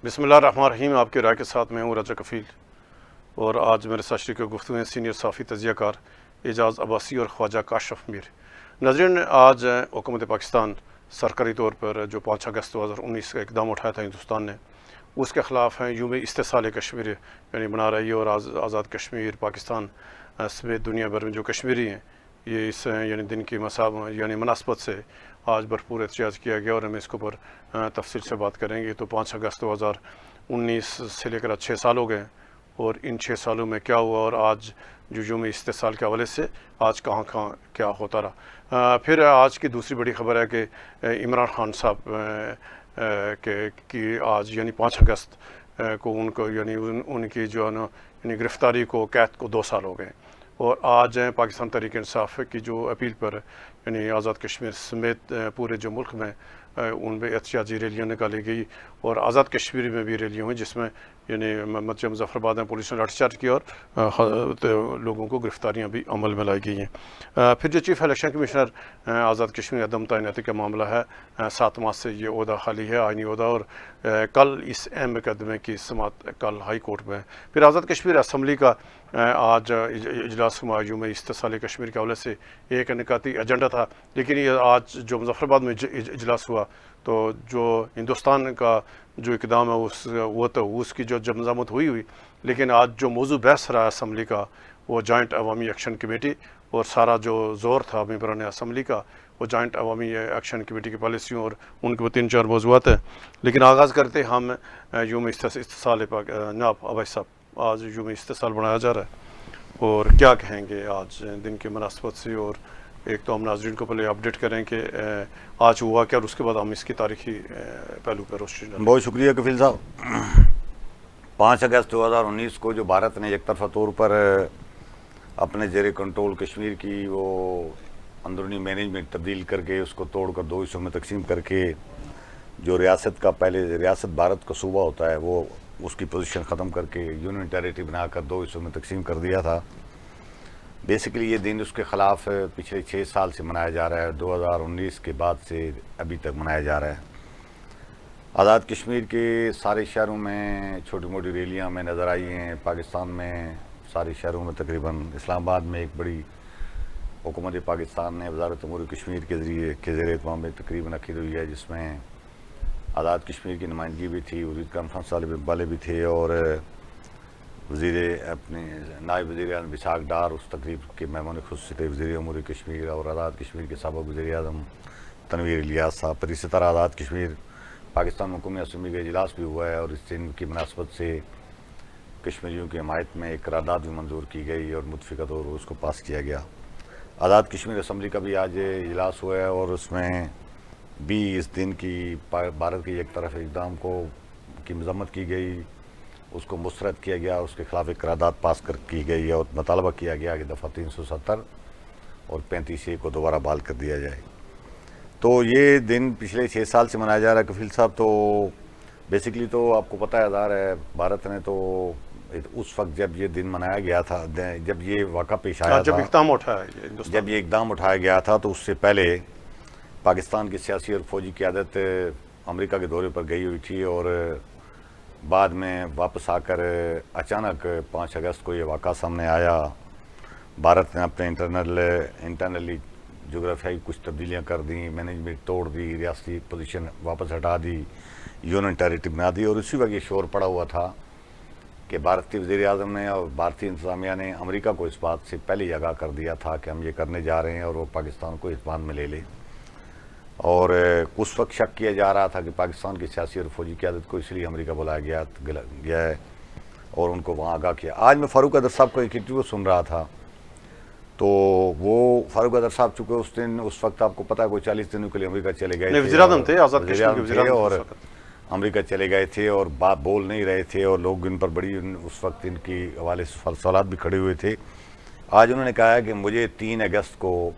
بسم اللہ الرحمن الرحیم. آپ کے رائے کے ساتھ میں ہوں رجا کفیل، اور آج میرے ساتھ شریک گفتگو ہیں سینئر صحافی تجزیہ کار اعجاز عباسی اور خواجہ کاشف میر. ناظرین، آج حکومت پاکستان سرکاری طور پر جو 5 اگست 2019 کا اقدام اٹھایا تھا ہندوستان نے، اس کے خلاف ہیں یوم استحصال کشمیر یعنی منا رہی ہے، اور آزاد کشمیر پاکستان سمیت دنیا بھر میں جو کشمیری ہیں یہ اس یعنی دن کی مناسبت سے آج بھرپور احتجاج کیا گیا، اور ہم اس کے اوپر تفصیل سے بات کریں گے. تو 5 اگست 2019 سے لے کر 6 سال ہو گئے، اور ان 6 سالوں میں کیا ہوا، اور آج جو یوم استحصال کے حوالے سے آج کہاں کیا ہوتا رہا. پھر آج کی دوسری بڑی خبر ہے کہ عمران خان صاحب کی آج یعنی 5 اگست کو ان کو یعنی ان کی جو ہے نا یعنی گرفتاری کو قید کو 2 سال ہو گئے. اور آج پاکستان تحریک انصاف کی جو اپیل پر یعنی آزاد کشمیر سمیت پورے جو ملک میں ان میں احتجاجی ریلیاں نکالی گئی، اور آزاد کشمیر میں بھی ریلیاں ہوئیں جس میں یعنی مظفر آباد میں پولیس نے لاٹھی چارج کیا، اور لوگوں کو گرفتاریاں بھی عمل میں لائی گئی ہیں. پھر جو chief election commissioner Azad Kashmir عدم تعیناتی کا معاملہ ہے، 7 ماہ سے یہ عہدہ خالی ہے، آئینی عہدہ، اور کل اس اہم مقدمے کی سماعت کل ہائی کورٹ میں. پھر آزاد کشمیر اسمبلی کا آج اجلاس ہوا یوم استحصال کشمیر کے حوالے سے ایک نکاتی ایجنڈا تھا، لیکن یہ آج جو مظفر آباد میں اجلاس ہوا تو جو ہندوستان کا جو اقدام ہے وہ تو اس کی جو جب مذمت ہوئی، لیکن آج جو موضوع بحث رہا اسمبلی کا وہ جوائنٹ عوامی ایکشن کمیٹی، اور سارا جو زور تھا ممبران اسمبلی کا وہ جوائنٹ عوامی ایکشن کمیٹی کی پالیسیوں اور ان کے 3-4 موضوعات ہیں. لیکن آغاز کرتے ہم یوم استحصال جناب عباس صاحب، آج یوم استحصال بنایا جا رہا ہے، اور کیا کہیں گے آج دن کی مناسبت سے؟ اور ایک تو ہم ناظرین کو پہلے اپڈیٹ کریں کہ آج ہوا کیا، اور اس کے بعد ہم اس کی تاریخی پہلو پر روشنی ڈالیں. بہت شکریہ کفیل صاحب. 5 اگست 2019 کو جو بھارت نے یک طرفہ طور پر اپنے زیر کنٹرول کشمیر کی وہ اندرونی مینجمنٹ تبدیل کر کے اس کو توڑ کر 2 حصوں میں تقسیم کر کے جو ریاست کا پہلے ریاست بھارت کا صوبہ ہوتا ہے وہ اس کی پوزیشن ختم کر کے یونین ٹیریٹری بنا کر 2 حصوں میں تقسیم کر دیا تھا. بیسیکلی یہ دن اس کے خلاف پچھلے 6 سال سے منایا جا رہا ہے، 2019 کے بعد سے ابھی تک منایا جا رہا ہے. آزاد کشمیر کے سارے شہروں میں چھوٹی موٹی ریلیاں میں نظر آئی ہیں. پاکستان میں سارے شہروں میں تقریباً اسلام آباد میں ایک بڑی حکومت پاکستان نے وزارت امور کشمیر کے ذریعے کے زیر اہتمام میں تقریباً عقید ہوئی ہے، جس میں آزاد کشمیر کی نمائندگی بھی تھی، وزیر کانفرنس والے بھی تھے، اور اپنے نائب وزیر اعظم اسحاق ڈار اس تقریب کے مہمان خصوصی تھے، وزیر امور کشمیر اور آزاد کشمیر کے سابق وزیر اعظم تنویر الیاس صاحب. پر اسی طرح آزاد کشمیر پاکستان حکومت اسمبلی کا اجلاس بھی ہوا ہے، اور اس دن کی مناسبت سے کشمیریوں کی حمایت میں ایک قرارداد بھی منظور کی گئی اور متفقہ طور پر اس کو پاس کیا گیا. آزاد کشمیر اسمبلی کا بھی آج اجلاس ہوا ہے، اور اس میں بھی اس دن کی بھارت کے ایک طرف اقدام کی مذمت کی گئی، اس کو مسترد کیا گیا، اس کے خلاف ایک قرارداد پاس کی گئی اور مطالبہ کیا گیا کہ دفعہ 370 اور 35A کو دوبارہ بحال کر دیا جائے. تو یہ دن پچھلے 6 سال سے منایا جا رہا ہے کفیل صاحب. تو بیسیکلی تو آپ کو پتہ ہے بھارت نے تو اس وقت جب یہ دن منایا گیا تھا، جب یہ واقعہ پیش آیا جب تھا، اقدام یہ اقدام اٹھایا گیا تھا، تو اس سے پہلے پاکستان کی سیاسی اور فوجی قیادت امریکہ کے دورے پر گئی ہوئی تھی، اور بعد میں واپس آ کر اچانک 5 اگست کو یہ واقعہ سامنے آیا. بھارت نے اپنے انٹرنلی جغرافیائی کچھ تبدیلیاں کر دیں، مینجمنٹ توڑ دی، ریاستی پوزیشن واپس ہٹا دی، یونین ٹیریٹری بنا دی، اور اسی وقت یہ شور پڑا ہوا تھا کہ بھارتی وزیر اعظم نے اور بھارتی انتظامیہ نے امریکہ کو اس بات سے پہلے ہی آگاہ کر دیا تھا کہ ہم یہ کرنے جا رہے ہیں، اور وہ پاکستان کو اس بات میں لے لے. اور اس وقت شک کیا جا رہا تھا کہ پاکستان کی سیاسی اور فوجی قیادت کو اس لیے امریکہ بلایا گیا ہے اور ان کو وہاں آگاہ کیا. آج میں فاروق احمد صاحب کا ایک انٹرویو سن رہا تھا، تو وہ فاروق احمد صاحب چونکہ اس وقت آپ کو پتا ہے کوئی 40 دنوں کے لیے امریکہ چلے گئے تھے، وزیر اعظم تھے، آزاد کشمیر کے وزیر اعظم اور امریکہ چلے گئے تھے، اور بات بول نہیں رہے تھے، اور لوگ ان پر بڑی اس وقت ان کی حوالے سے سوالات بھی کھڑے ہوئے تھے. آج انہوں نے کہا ہے کہ مجھے 3 اگست کو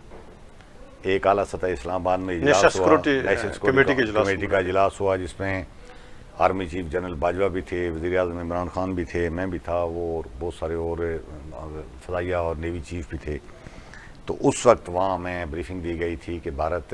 ایک اعلیٰ سطح اسلام آباد میں اجلاس ہوا، نیشنل سیکورٹی کمیٹی کا اجلاس ہوا، جس میں آرمی چیف جنرل باجوہ بھی تھے، وزیر اعظم عمران خان بھی تھے، میں بھی تھا، وہ اور بہت سارے اور فضائیہ اور نیوی چیف بھی تھے. تو اس وقت وہاں میں بریفنگ دی گئی تھی کہ بھارت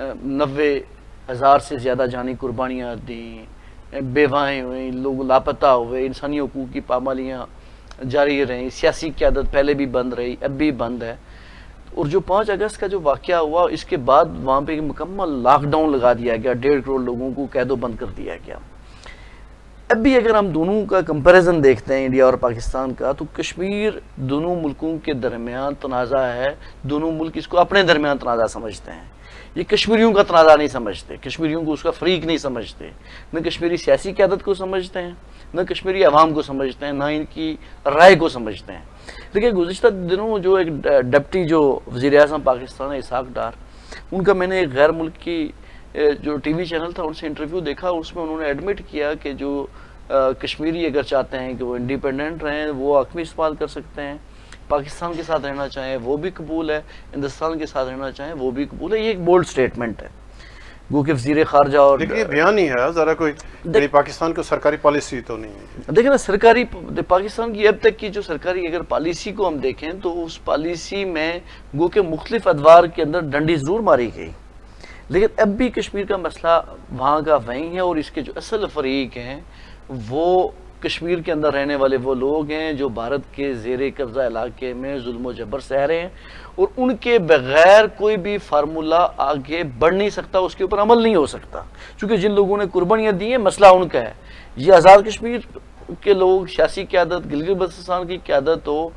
90 1000 سے زیادہ جانی قربانیاں دیں، بیوائیں ہوئیں، لوگ لاپتہ ہوئے، انسانی حقوق کی پامالیاں جاری رہیں، سیاسی قیادت پہلے بھی بند رہی، اب بھی بند ہے. اور جو 5 اگست کا جو واقعہ ہوا اس کے بعد وہاں پہ مکمل لاک ڈاؤن لگا دیا گیا، 1.5 کروڑ لوگوں کو قید و بند کر دیا گیا. اب بھی اگر ہم دونوں کا کمپیریزن دیکھتے ہیں انڈیا اور پاکستان کا، تو کشمیر دونوں ملکوں کے درمیان تنازع ہے. دونوں ملک اس کو اپنے درمیان تنازع سمجھتے ہیں. یہ کشمیریوں کا تنازع نہیں سمجھتے، کشمیریوں کو اس کا فریق نہیں سمجھتے، نہ کشمیری سیاسی قیادت کو سمجھتے ہیں، نہ کشمیری عوام کو سمجھتے ہیں، نہ ان کی رائے کو سمجھتے ہیں. لیکن گزشتہ دنوں جو ایک ڈپٹی جو وزیر اعظم پاکستان ہے اسحاق ڈار، ان کا میں نے ایک غیر ملک کی جو ٹی وی چینل تھا ان سے انٹرویو دیکھا. اس میں انہوں نے ایڈمٹ کیا کہ جو کشمیری اگر چاہتے ہیں کہ وہ انڈیپینڈنٹ رہیں، وہ حکمی استعمال کر سکتے ہیں، پاکستان کے ساتھ رہنا چاہیں وہ بھی قبول ہے، ہندوستان کے ساتھ رہنا چاہیں وہ بھی قبول ہے. یہ ایک بولڈ سٹیٹمنٹ ہے گو کہ وزیر خارجہ اور لیکن یہ بیان نہیں ہے ذرا کوئی یعنی پاکستان کو سرکاری پالیسی تو نہیں ہے. دیکھیں نا، سرکاری پاکستان کی اب تک کی جو سرکاری اگر پالیسی کو ہم دیکھیں تو اس پالیسی میں گو کہ مختلف ادوار کے اندر ڈنڈی ضرور ماری گئی، لیکن اب بھی کشمیر کا مسئلہ وہاں کا وہیں ہے. اور اس کے جو اصل فریق ہیں وہ کشمیر کے اندر رہنے والے وہ لوگ ہیں جو بھارت کے زیر قبضہ علاقے میں ظلم و جبر سہ رہے ہیں، اور ان کے بغیر کوئی بھی فارمولہ آگے بڑھ نہیں سکتا، اس کے اوپر عمل نہیں ہو سکتا. چونکہ جن لوگوں نے قربانیاں دی ہیں مسئلہ ان کا ہے. یہ آزاد کشمیر کے لوگ، سیاسی قیادت، گلگت بلتستان کی قیادت ہو،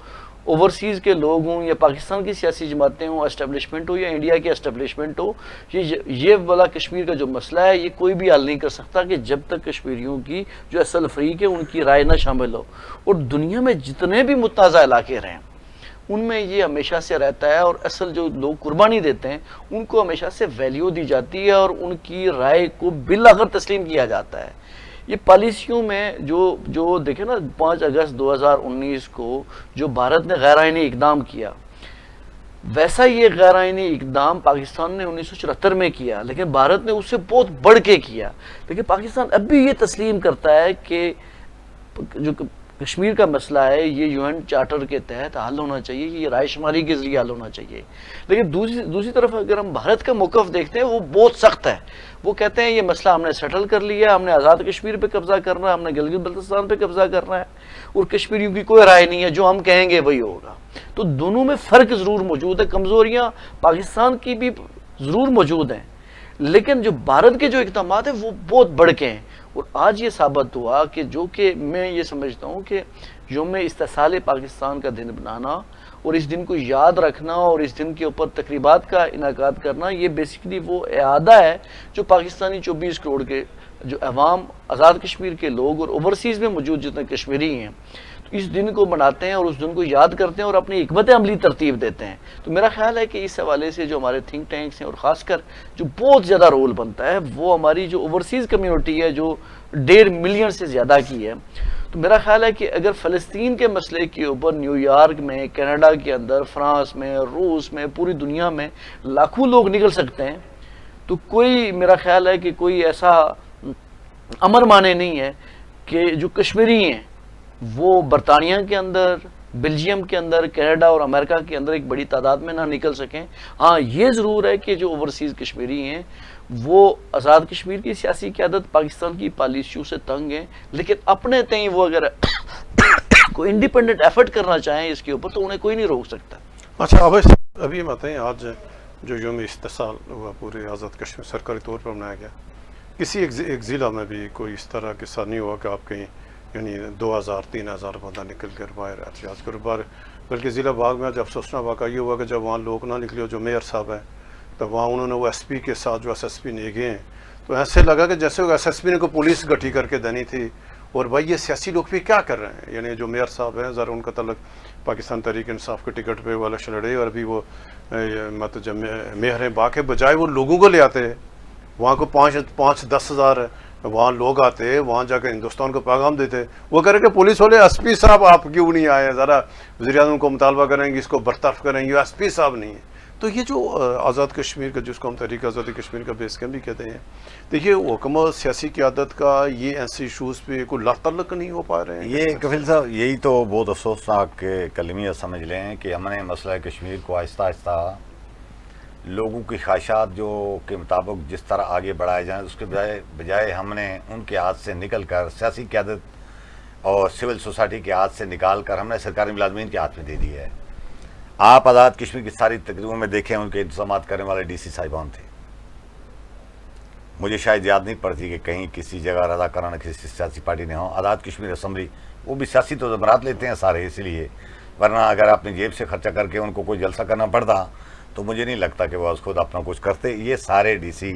اوورسیز کے لوگ ہوں، یا پاکستان کی سیاسی جماعتیں ہوں، اسٹیبلشمنٹ ہو، یا انڈیا کی اسٹیبلشمنٹ ہو، یہ والا کشمیر کا جو مسئلہ ہے یہ کوئی بھی حل نہیں کر سکتا کہ جب تک کشمیریوں کی جو اصل فریق ہے ان کی رائے نہ شامل ہو. اور دنیا میں جتنے بھی متنازع علاقے رہے ان میں یہ ہمیشہ سے رہتا ہے، اور اصل جو لوگ قربانی دیتے ہیں ان کو ہمیشہ سے ویلیو دی جاتی ہے اور ان کی رائے کو بالآخر تسلیم کیا جاتا ہے. یہ پالیسیوں میں جو دیکھیں نا 5 اگست 2019 کو جو بھارت نے غیر آئینی اقدام کیا، ویسا یہ غیر آئینی اقدام پاکستان نے 1974 میں کیا، لیکن بھارت نے اس سے بہت بڑھ کے کیا. لیکن پاکستان اب بھی یہ تسلیم کرتا ہے کہ جو کشمیر کا مسئلہ ہے یہ یو این چارٹر کے تحت حل ہونا چاہیے، یہ رائے شماری کے ذریعے حل ہونا چاہیے. لیکن دوسری طرف اگر ہم بھارت کا موقف دیکھتے ہیں وہ بہت سخت ہے. وہ کہتے ہیں یہ مسئلہ ہم نے سیٹل کر لیا، ہم نے آزاد کشمیر پہ قبضہ کرنا ہے، ہم نے گلگت بلتستان پہ قبضہ کرنا ہے، اور کشمیریوں کی کوئی رائے نہیں ہے، جو ہم کہیں گے وہی ہوگا. تو دونوں میں فرق ضرور موجود ہے، کمزوریاں پاکستان کی بھی ضرور موجود ہیں، لیکن جو بھارت کے جو اقدامات ہیں وہ بہت بڑھ کے ہیں. اور آج یہ ثابت ہوا کہ جو کہ میں یہ سمجھتا ہوں کہ یوم استحصال پاکستان کا دن بنانا اور اس دن کو یاد رکھنا اور اس دن کے اوپر تقریبات کا انعقاد کرنا، یہ بیسیکلی وہ اعادہ ہے جو پاکستانی 24 کروڑ کے جو عوام، آزاد کشمیر کے لوگ اور اوورسیز میں موجود جتنے کشمیری ہیں اس دن کو مناتے ہیں اور اس دن کو یاد کرتے ہیں اور اپنی حکمت عملی ترتیب دیتے ہیں. تو میرا خیال ہے کہ اس حوالے سے جو ہمارے تھنک ٹینکس ہیں اور خاص کر جو بہت زیادہ رول بنتا ہے وہ ہماری جو اوورسیز کمیونٹی ہے جو 1.5 ملین سے زیادہ کی ہے. تو میرا خیال ہے کہ اگر فلسطین کے مسئلے کے اوپر نیو یارک میں، کینیڈا کے اندر، فرانس میں، روس میں، پوری دنیا میں لاکھوں لوگ نکل سکتے ہیں، تو کوئی میرا خیال ہے کہ کوئی ایسا امر مانے نہیں ہے کہ جو کشمیری ہیں وہ برطانیہ کے اندر، بلجیم کے اندر، کینیڈا اور امریکہ کے اندر ایک بڑی تعداد میں نہ نکل سکیں. ہاں یہ ضرور ہے کہ جو اوورسیز کشمیری ہیں وہ آزاد کشمیر کی سیاسی قیادت پاکستان کی پالیسیوں سے تنگ ہیں، لیکن اپنے تئیں وہ اگر کوئی انڈیپینڈنٹ ایفرٹ کرنا چاہیں اس کے اوپر تو انہیں کوئی نہیں روک سکتا. اچھا ابھی بتائیں، آج جو یوم استحصال ہوا پورے آزاد کشمیر سرکاری طور پر منایا گیا، کسی ایک ضلع میں بھی کوئی اس طرح کے ساتھ نہیں ہوا کہ آپ کہیں یعنی 2000-3000 بندہ نکل کر باہر احتجاج کر باہر، بلکہ ضلع باغ میں جب افسوسناک واقعہ یہ ہوا کہ جب وہاں لوگ نہ نکلے، جو میئر صاحب ہیں، تو وہاں انہوں نے وہ ایس پی کے ساتھ جو ایس ایس پی نیگے ہیں، تو ایسے لگا کہ جیسے وہ ایس ایس پی نے کوئی پولیس گٹھی کر کے دینی تھی. اور بھائی یہ سیاسی لوگ بھی کیا کر رہے ہیں، یعنی جو میئر صاحب ہیں ذرا ان کا تعلق پاکستان تحریک انصاف کے ٹکٹ پہ وہ الیکشن لڑے، اور ابھی وہ مطلب جب میئر ہیں باقی بجائے وہ لوگوں کو لے آتے، وہاں کو 5-10 ہزار وہاں لوگ آتے، وہاں جا کے ہندوستان کو پیغام دیتے، وہ کہہ رہے کہ پولیس والے ایس پی صاحب آپ کیوں نہیں آئے، ذرا وزیر اعظم کو مطالبہ کریں گے، اس کو برطرف کریں گے، ایس پی صاحب نہیں ہیں. تو یہ جو آزاد کشمیر کا جس کو ہم تحریک آزادی کشمیر کا بیس کیمپ بھی کہتے ہیں، دیکھیے حکومت سیاسی قیادت کا یہ ایسے ایشوز پہ کوئی لا تعلق نہیں ہو پا رہے ہیں. یہ کفیل صاحب یہی تو بہت افسوسناک کلمیہ سمجھ لیں کہ ہم نے مسئلہ کشمیر کو آہستہ آہستہ لوگوں کی خواہشات جو کے مطابق جس طرح آگے بڑھائے جائیں، اس کے بجائے ہم نے ان کے ہاتھ سے نکل کر سیاسی قیادت اور سول سوسائٹی کے ہاتھ سے نکال کر ہم نے سرکاری ملازمین کے ہاتھ میں دے دی ہے۔ آپ آزاد کشمیر کی ساری تقریبوں میں دیکھیں، ان کے انتظامات کرنے والے ڈی سی صاحبان تھے۔ مجھے شاید یاد نہیں پڑتی کہ کہیں کسی جگہ رضا کرانا کسی سیاسی پارٹی نے ہو۔ آزاد کشمیر اسمبلی وہ بھی سیاسی تو زمرات لیتے ہیں سارے، اس لیے، ورنہ اگر اپنی جیب سے خرچہ کر کے ان کو کوئی جلسہ کرنا پڑتا تو مجھے نہیں لگتا کہ وہ خود اپنا کچھ کرتے۔ یہ سارے ڈی سی،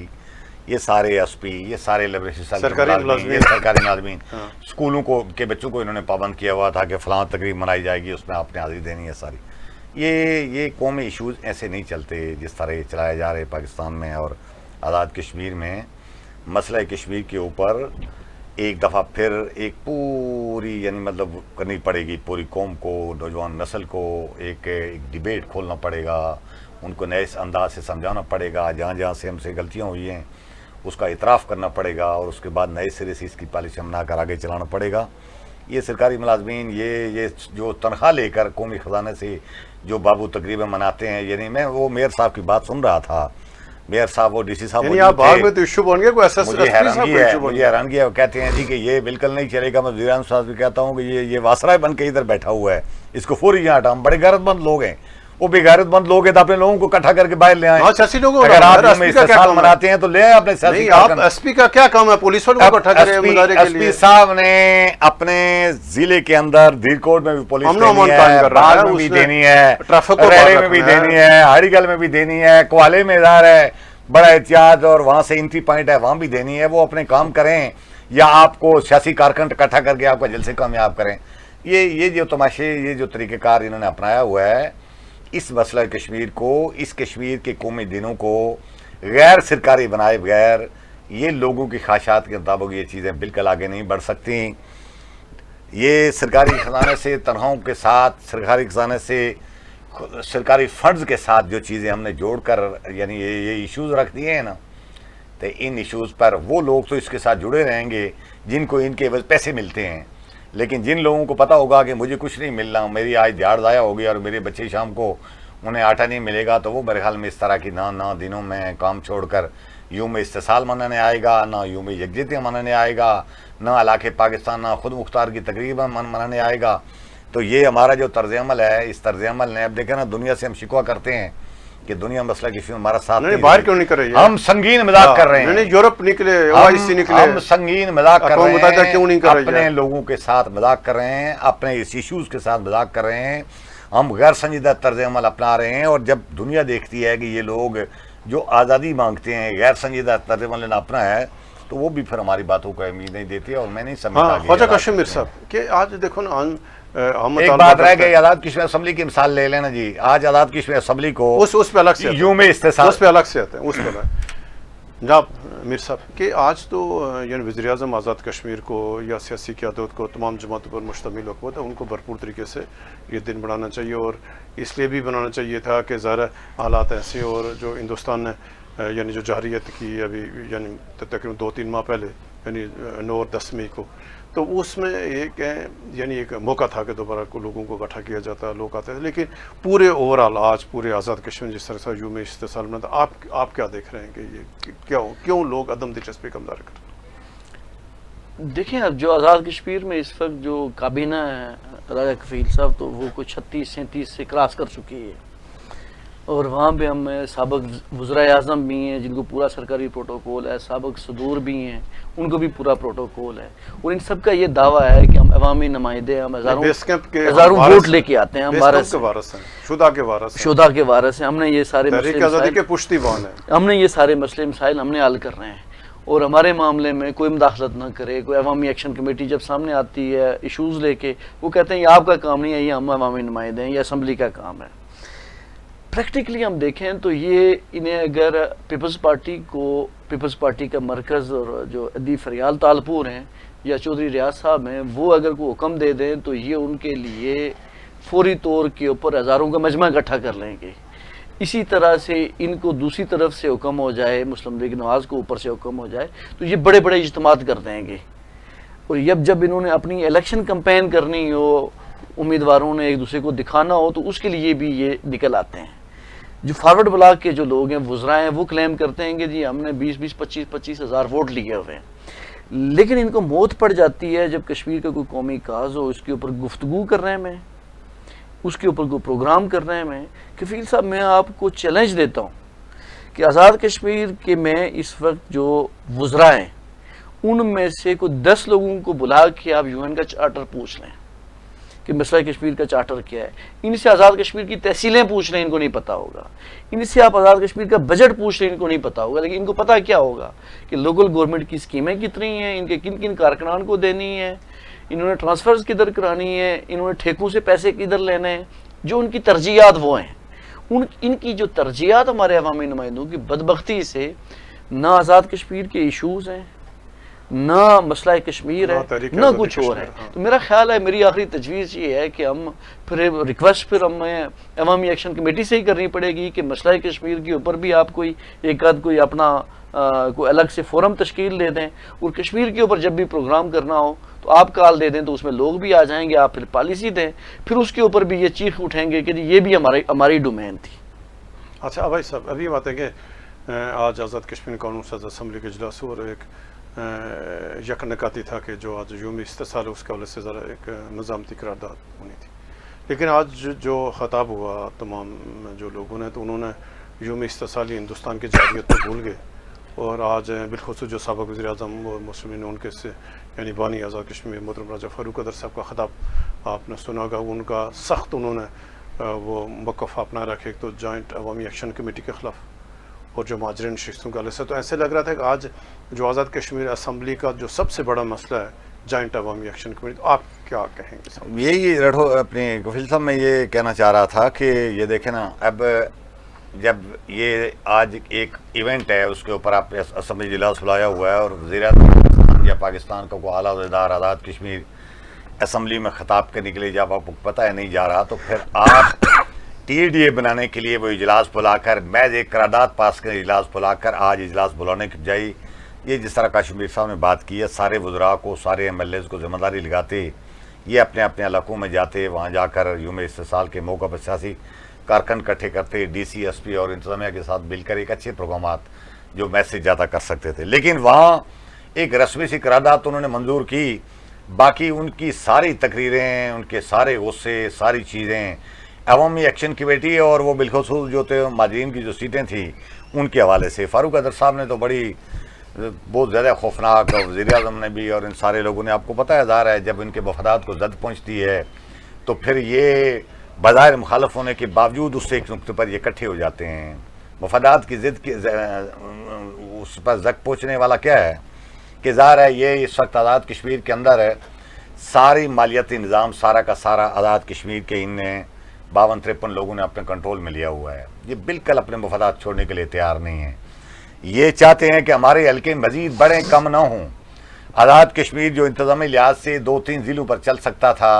یہ سارے ایس پی، یہ سارے لیبریشن سرکاری ملازمین اسکولوں کو کے بچوں کو انہوں نے پابند کیا ہوا تھا کہ فلاں تقریب منائی جائے گی، اس میں آپ نے حاضری دینی ہے ساری۔ یہ قومی ایشوز ایسے نہیں چلتے جس طرح یہ چلائے جا رہے پاکستان میں اور آزاد کشمیر میں۔ مسئلہ کشمیر کے اوپر ایک دفعہ پھر ایک پوری یعنی مطلب کرنی پڑے گی پوری قوم کو، نوجوان نسل کو ایک ڈیبیٹ کھولنا پڑے گا، ان کو نئے انداز سے سمجھانا پڑے گا، جہاں جہاں سے ہم سے غلطیاں ہوئی ہیں اس کا اعتراف کرنا پڑے گا، اور اس کے بعد نئے سرے سے اس کی پالیسی بنا کر آگے چلانا پڑے گا۔ یہ سرکاری ملازمین یہ جو تنخواہ لے کر قومی خزانے سے جو بابو تقریباً مناتے ہیں، یعنی میں وہ میئر صاحب کی بات سن رہا تھا، میئر صاحب وہ ڈی سی صاحب یعنی آپ باغ میں تو ایشو بن گیا، کوئی ایسا مجھے حیرانگی ہے، وہ کہتے ہیں جی کہ یہ بالکل نہیں چلے گا۔ میں وزیر اعظم صاحب بھی کہتا ہوں کہ یہ واسرائے بن کے ادھر بیٹھا ہوا ہے، اس کو فوری یہاں ہٹا۔ ہم بڑے غیرت مند لوگ ہیں، وہ بے غیرت مند لوگ ہیں تو اپنے لوگوں کو اکٹھا کر کے باہر لے آئیں۔ اگر آپ استحصال مناتے ہیں تو لے آئیں اپنے سیاسی کارکن۔ ایس پی کا کیا کام ہے؟ پولیس والوں کو اکٹھا کرے مظاہرے کے لیے؟ ایس پی صاحب نے اپنے ضلع کے اندر دھیرکوٹ میں بھی پولیس دینی ہے، باغ میں بھی دینی ہے، ریلے میں بھی دینی ہے، ہاڑی گل میں بھی دینی ہے، کوالے میں ادھر ہے بڑا احتیاط، اور وہاں سے انٹری پوائنٹ ہے وہاں بھی دینی ہے۔ وہ اپنے کام کریں یا آپ کو سیاسی کارکن اکٹھا کر کے آپ کا جلسے کامیاب کریں۔ یہ جو تماشے، یہ جو طریقہ کار انہوں نے اپنایا ہوا ہے، اس مسئلہ کشمیر کو، اس کشمیر کے قومی دنوں کو غیر سرکاری بنائے بغیر یہ لوگوں کی خواہشات کے مطابق یہ چیزیں بالکل آگے نہیں بڑھ سکتی۔ یہ سرکاری خزانے سے تنخواہوں کے ساتھ، سرکاری خزانے سے سرکاری فنڈز کے ساتھ جو چیزیں ہم نے جوڑ کر یعنی یہ ایشوز رکھ دیے ہیں نا، تو ان ایشوز پر وہ لوگ تو اس کے ساتھ جڑے رہیں گے جن کو ان کے پیسے ملتے ہیں، لیکن جن لوگوں کو پتہ ہوگا کہ مجھے کچھ نہیں مل رہا، میری آج دیہڑ ضائع ہوگی اور میرے بچے شام کو انہیں آٹا نہیں ملے گا، تو وہ میرے خیال میں اس طرح کی نہ دنوں میں کام چھوڑ کر یوم استحصال منانے آئے گا، نہ یوم یکجہتی منانے آئے گا، نہ علاقے پاکستان، نہ خود مختار کی تقریباً منانے آئے گا۔ تو یہ ہمارا جو طرز عمل ہے، اس طرز عمل نے اب دیکھیں نا، دنیا سے ہم شکوہ کرتے ہیں کہ دنیا مسئلہ کسی میں ہمارا ساتھ نہیں، باہر کیوں نہیں کر رہی ہے؟ ہم سنگین مذاق کر رہے ہیں، یورپ نکلے، OIC نکلے، ہم سنگین مذاق کر رہے ہیں، کیوں نہیں کر رہی ہے؟ اپنے لوگوں کے ساتھ مذاق کر رہے ہیں، اپنے اس ایشوز کے ساتھ مذاق کر رہے ہیں، ہم غیر سنجیدہ طرز عمل اپنا رہے ہیں، اور جب دنیا دیکھتی ہے کہ یہ لوگ جو آزادی مانگتے ہیں غیر سنجیدہ طرز عمل نے اپنا ہے، تو وہ بھی پھر ہماری باتوں کو اہمیت نہیں دیتی ہے، اور میں نہیں سمجھتا خواجہ کاشم میر صاحب کہ آج دیکھو نا، ایک بات رہ گئی، آزاد کشمیر اسمبلی کی مثال لے لینا جی۔ آج آزاد کشمیر اسمبلی کو اس پہ الگ سے یوم استحصال، اس پہ الگ سے آتے ہیں، اس پہ جناب میر صاحب کہ آج تو یعنی وزیر اعظم آزاد کشمیر کو یا سیاسی قیادت کو تمام جماعتوں پر مشتمل حکومت ہے، ان کو بھرپور طریقے سے یہ دن بنانا چاہیے، اور اس لیے بھی بنانا چاہیے تھا کہ ظاہر حالات ایسے، اور جو ہندوستان نے یعنی جو جارحیت کی ابھی یعنی تقریباً 2-3 ماہ پہلے یعنی 9 اور 10 مئی کو، تو اس میں ایک یعنی ایک موقع تھا کہ دوبارہ کو لوگوں کو اکٹھا کیا جاتا، لوگ آتے تھے، لیکن پورے اوورآل آج پورے آزاد کشمیر جس طرح سے یوم استحصال میں تھا، آپ کیا دیکھ رہے ہیں کہ یہ کیوں لوگ عدم دلچسپی کا مظاہرہ کرتے ہیں؟ دیکھیں، اب جو آزاد کشمیر میں اس وقت جو کابینہ ہے راجہ کفیل صاحب، تو وہ کچھ 36-37 سے کراس کر چکی ہے، اور وہاں پہ ہم سابق وزرائے اعظم بھی ہیں جن کو پورا سرکاری پروٹوکول ہے، سابق صدور بھی ہیں ان کو بھی پورا پروٹوکول ہے، اور ان سب کا یہ دعویٰ ہے کہ ہم عوامی نمائندے، ہم ہزاروں ووٹ لے کے آتے ہیں، ہم وارث ہیں، شہداء کے وارث ہیں، ہم نے یہ سارے مسئلے مسائل ہم نے حل کر رہے ہیں، اور ہمارے معاملے میں کوئی مداخلت نہ کرے۔ کوئی عوامی ایکشن کمیٹی جب سامنے آتی ہے ایشوز لے کے، وہ کہتے ہیں یہ آپ کا کام نہیں ہے، یہ ہم عوامی نمائندے ہیں، یہ اسمبلی کا کام ہے۔ پریکٹیکلی ہم دیکھیں تو یہ انہیں اگر پیپلز پارٹی کا مرکز اور جو ادی فریال تالپور ہیں یا چودھری ریاض صاحب ہیں، وہ اگر کوئی حکم دے دیں تو یہ ان کے لیے فوری طور کے اوپر ہزاروں کا مجمع اکٹھا کر لیں گے۔ اسی طرح سے ان کو دوسری طرف سے حکم ہو جائے، مسلم لیگ نواز کو اوپر سے حکم ہو جائے، تو یہ بڑے بڑے اجتماعات کر دیں گے، اور جب انہوں نے اپنی الیکشن کمپین کرنی ہو، امیدواروں نے ایک دوسرے کو دکھانا ہو، تو اس کے لیے بھی یہ نکل آتے ہیں۔ جو فارورڈ بلاک کے جو لوگ ہیں وزراء ہیں وہ کلیم کرتے ہیں کہ جی ہم نے 20-25 ہزار ووٹ لیے ہوئے ہیں، لیکن ان کو موت پڑ جاتی ہے جب کشمیر کا کوئی قومی کاز ہو، اس کے اوپر گفتگو کر رہے ہیں میں، اس کے اوپر کوئی پروگرام کر رہے ہیں میں۔ کفیل صاحب میں آپ کو چیلنج دیتا ہوں کہ آزاد کشمیر کے میں اس وقت جو وزراء ہیں ان میں سے کوئی 10 لوگوں کو بلا کے آپ UN کا چارٹر پوچھ لیں کہ مسئلہ کشمیر کا چارٹر کیا ہے، ان سے آزاد کشمیر کی تحصیلیں پوچھ لیں، ان کو نہیں پتا ہوگا، ان سے آپ آزاد کشمیر کا بجٹ پوچھ لیں، ان کو نہیں پتا ہوگا، لیکن ان کو پتا کیا ہوگا کہ لوکل گورنمنٹ کی اسکیمیں کتنی ہیں، ان کے کن کن کارکنان کو دینی ہے، انہوں نے ٹرانسفرز کدھر کرانی ہے، انہوں نے ٹھیکوں سے پیسے کدھر لینے ہیں، جو ان کی ترجیحات وہ ہیں۔ ان کی جو ترجیحات ہمارے عوامی نمائندوں کی بدبختی سے نہ آزاد کشمیر کے ایشوز ہیں، نہ مسئلہ کشمیر ہے، نہ کچھ اور ہے۔ تو میرا خیال ہے، میری آخری تجویز یہ ہے کہ ہم پھر ریکویسٹ پھر ہمیں عوامی ایکشن کمیٹی سے ہی کرنی پڑے گی کہ مسئلہ کشمیر کے اوپر بھی آپ کوئی ایک آدھ کوئی اپنا کوئی الگ سے فورم تشکیل دے دیں، اور کشمیر کے اوپر جب بھی پروگرام کرنا ہو تو آپ کال دے دیں تو اس میں لوگ بھی آ جائیں گے، آپ پھر پالیسی دیں، پھر اس کے اوپر بھی یہ چیخ اٹھیں گے کہ یہ بھی ہماری ڈومین تھی۔ اچھا بھائی صاحب، ابھی بات ہے کہ آج آزاد کشمیر قانون ساز اسمبلی کے اجلاس اور ایک یک نکاتی تھا کہ جو آج یوم استحصال اس کے حوالے سے ذرا ایک نظامتی قرارداد ہونی تھی، لیکن آج جو خطاب ہوا تمام جو لوگوں نے تو انہوں نے یوم استحصالی ہندوستان کی جارحیت کو بھول گئے، اور آج بالخصوص جو سابق وزیر اعظم اور مسلمین ان کے سے یعنی بانی آزاد کشمیر محترم راجہ فاروق قدر صاحب کا خطاب آپ نے سنا ہوگا، ان کا سخت انہوں نے وہ موقف اپنا رکھے تو جوائنٹ عوامی ایکشن کمیٹی کے خلاف اور جو مہاجرین شخصوں کا سے، تو ایسے لگ رہا تھا کہ آج جو آزاد کشمیر اسمبلی کا جو سب سے بڑا مسئلہ ہے جوائنٹ عوامی ایکشن کمیٹی، تو آپ کیا کہیں گے؟ یہی رٹھو اپنے کفیل صاحب میں یہ کہنا چاہ رہا تھا کہ یہ دیکھیں نا، اب جب یہ آج ایک ایونٹ ہے اس کے اوپر آپ اسمبلی اجلاس بلایا ہوا ہے اور وزیر اعظم یا پاکستان کا کوئی اعلیٰ عہدیدار آزاد کشمیر اسمبلی میں خطاب کرنے کے لیے جب آپ کو پتہ ہے نہیں جا رہا، تو پھر آپ TDA بنانے کے لیے وہ اجلاس بلا کر محض ایک قرارداد پاس کر اجلاس بلا کر آج اجلاس بلانے کی بجائے یہ جس طرح کاشمیر صاحب نے بات کی ہے، سارے وزراء کو سارے MLAs کو ذمہ داری لگاتے، یہ اپنے اپنے علاقوں میں جاتے، وہاں جا کر یوم استحصال کے موقع پر سیاسی کارکن اکٹھے کرتے، DC SP اور انتظامیہ کے ساتھ مل کر ایک اچھے پروگرامات جو میسج زیادہ کر سکتے تھے، لیکن وہاں ایک رسمی سی قرارداد انہوں نے منظور کی، باقی ان کی ساری تقریریں، ان کے سارے غصے، ساری چیزیں عوامی ایکشن کمیٹی اور وہ بالخصوص جو تھے مہاجرین کی جو سیٹیں تھیں ان کے حوالے سے فاروق قدر صاحب نے تو بہت زیادہ خوفناک، وزیر اعظم نے بھی اور ان سارے لوگوں نے، آپ کو پتہ ہے ظاہر ہے جب ان کے مفادات کو زد پہنچتی ہے تو پھر یہ بظاہر مخالف ہونے کے باوجود اس سے ایک نقطے پر یہ اکٹھے ہو جاتے ہیں۔ مفادات کی ضد کی اس پر زد پہنچنے والا کیا ہے کہ ظاہر ہے یہ اس وقت آزاد کشمیر کے اندر ہے، ساری مالیاتی نظام سارا کا سارا آزاد کشمیر کے ان نے 52-53 لوگوں نے اپنے کنٹرول میں لیا ہوا ہے، یہ بالکل اپنے مفادات چھوڑنے کے لیے تیار نہیں ہیں، یہ چاہتے ہیں کہ ہمارے حلقے مزید بڑے کم نہ ہوں۔ آزاد کشمیر جو انتظامی لحاظ سے 2-3 ضلعوں پر چل سکتا تھا